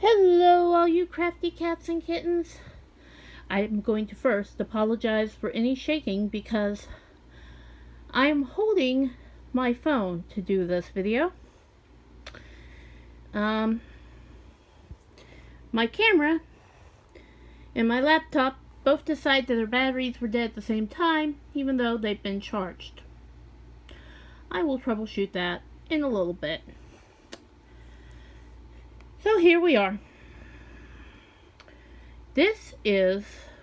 Hello, all you crafty cats and kittens. I'm going to first apologize for any shaking because I'm holding my phone to do this video. My camera and my laptop both decided that their batteries were dead at the same time, even though they've been charged. I will troubleshoot that in a little bit. So here we are.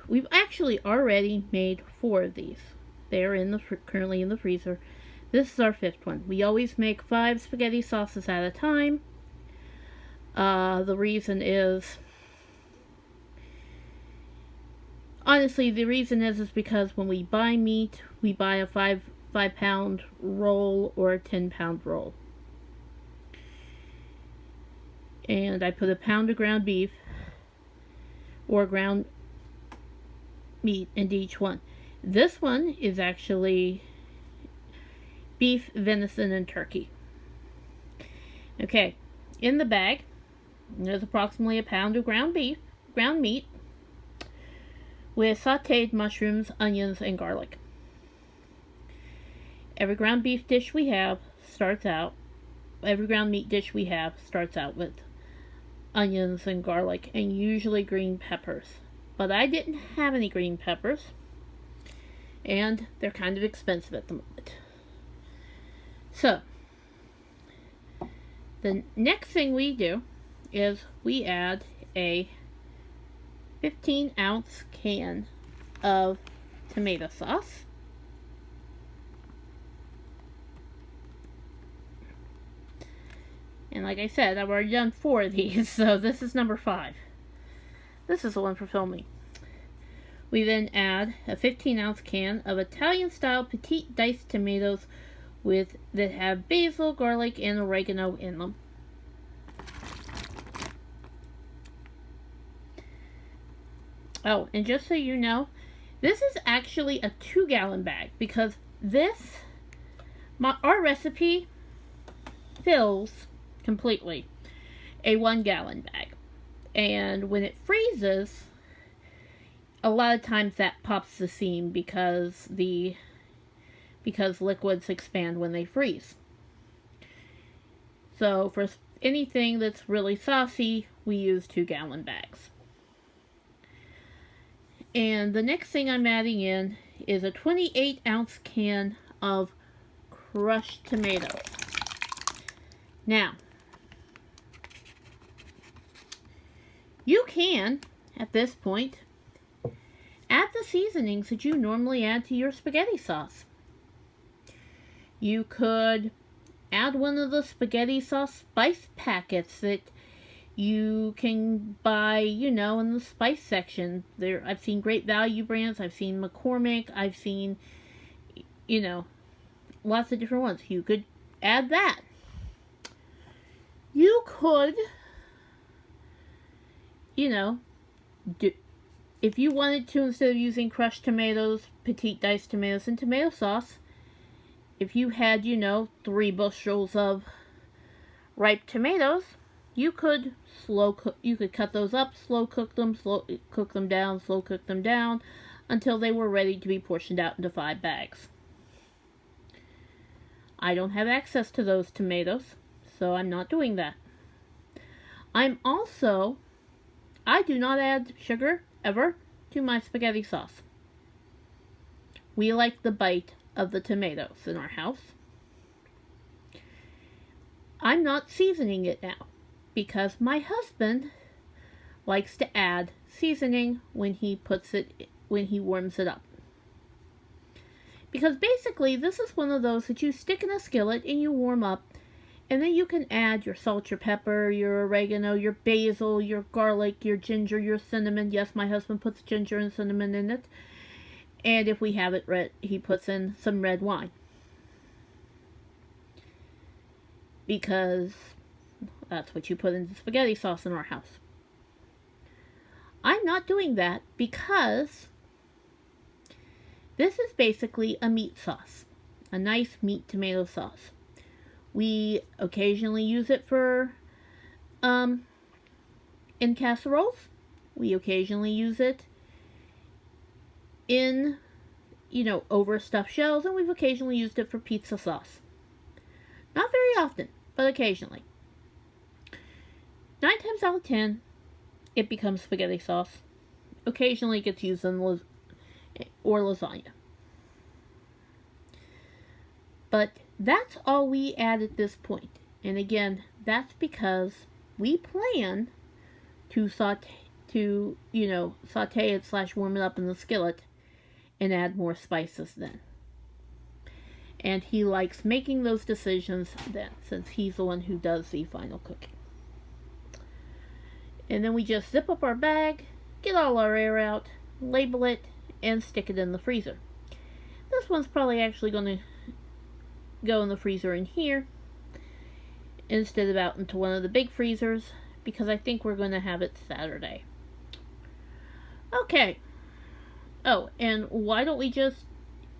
We've actually already made 4 of these. They are currently in the freezer. This is our 5th one. We always make 5 spaghetti sauces at a time. The reason is, honestly, is because when we buy meat, we buy a 5-pound roll or a 10-pound roll. And I put a pound of ground beef or ground meat into each one. This one is actually beef, venison, and turkey. Okay, in the bag, there's approximately a pound of ground meat, with sauteed mushrooms, onions, and garlic. Every ground meat dish we have starts out with onions and garlic, and usually green peppers. But I didn't have any green peppers, and they're kind of expensive at the moment. So, the next thing we do is we add a 15-ounce can of tomato sauce. And like I said, I've already done 4 of these, so this is number 5. This is the one for filming. We then add a 15-ounce can of Italian-style petite diced tomatoes that have basil, garlic, and oregano in them. Oh, and just so you know, this is actually a 2-gallon bag because our recipe fills completely a 1-gallon bag. And when it freezes, a lot of times that pops the seam because liquids expand when they freeze. So for anything that's really saucy, we use 2-gallon bags. And the next thing I'm adding in is a 28-ounce can of crushed tomatoes. Now, you can, at this point, add the seasonings that you normally add to your spaghetti sauce. You could add one of the spaghetti sauce spice packets that you can buy, in the spice section. I've seen Great Value brands, I've seen McCormick, I've seen, lots of different ones. You could add that. You could, if you wanted to, instead of using crushed tomatoes, petite diced tomatoes, and tomato sauce, if you had, 3 bushels of ripe tomatoes, you could cut those up, slow cook them down until they were ready to be portioned out into 5 bags. I don't have access to those tomatoes, so I'm not doing that. I do not add sugar ever to my spaghetti sauce. We like the bite of the tomatoes in our house. I'm not seasoning it now because my husband likes to add seasoning when he warms it up. Because basically this is one of those that you stick in a skillet and you warm up, and then you can add your salt, your pepper, your oregano, your basil, your garlic, your ginger, your cinnamon. Yes, my husband puts ginger and cinnamon in it. And if we have it red, he puts in some red wine. Because that's what you put into spaghetti sauce in our house. I'm not doing that because this is basically a meat sauce. A nice meat tomato sauce. We occasionally use it for in casseroles. We occasionally use it in, over stuffed shells, and we've occasionally used it for pizza sauce. Not very often, but occasionally. 9 times out of 10, it becomes spaghetti sauce. Occasionally it gets used in or lasagna. But that's all we add at this point. And again, that's because we plan to saute it / warm it up in the skillet and add more spices then. And he likes making those decisions then, since he's the one who does the final cooking. And then we just zip up our bag, get all our air out, label it, and stick it in the freezer. This one's probably actually going to go in the freezer in here instead of out into one of the big freezers, because I think we're going to have it Saturday. Okay. Oh, and why don't we just,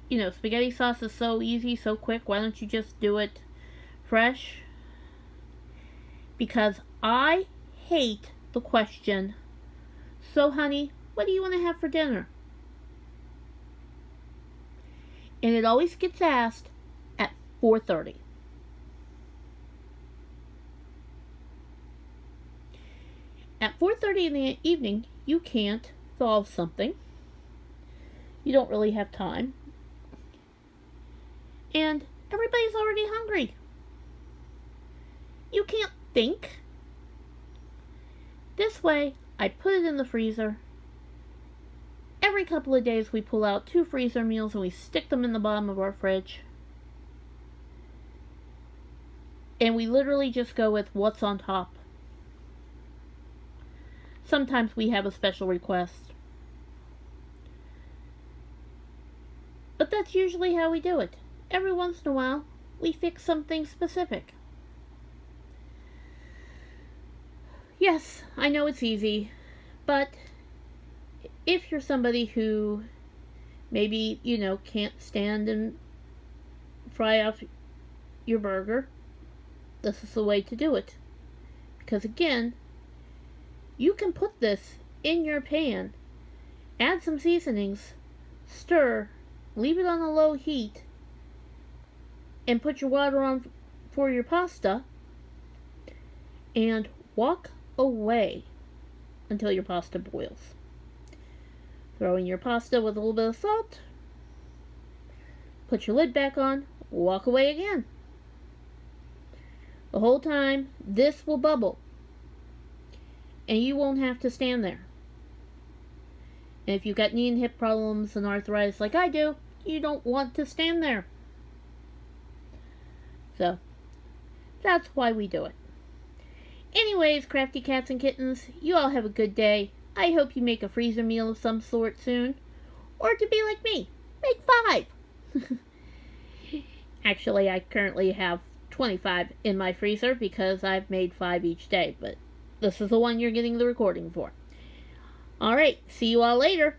spaghetti sauce is so easy, so quick. Why don't you just do it fresh? Because I hate the question, so honey, what do you want to have for dinner? And it always gets asked at 4:30. At 4:30 in the evening, you can't solve something. You don't really have time. And everybody's already hungry. You can't think. This way, I put it in the freezer. Every couple of days, we pull out 2 freezer meals and we stick them in the bottom of our fridge. And we literally just go with what's on top. Sometimes we have a special request. But that's usually how we do it. Every once in a while, we fix something specific. Yes, I know it's easy, but if you're somebody who maybe, can't stand and fry off your burger, this is the way to do it. Because again, you can put this in your pan, add some seasonings, stir, leave it on a low heat, and put your water on for your pasta, and walk away until your pasta boils. Throw in your pasta with a little bit of salt, put your lid back on, walk away again. The whole time, this will bubble, and you won't have to stand there. And if you've got knee and hip problems and arthritis like I do, you don't want to stand there. So, that's why we do it. Anyways, crafty cats and kittens, you all have a good day. I hope you make a freezer meal of some sort soon. Or to be like me, make 5. Actually, I currently have 25 in my freezer because I've made 5 each day. But this is the one you're getting the recording for. Alright, see you all later.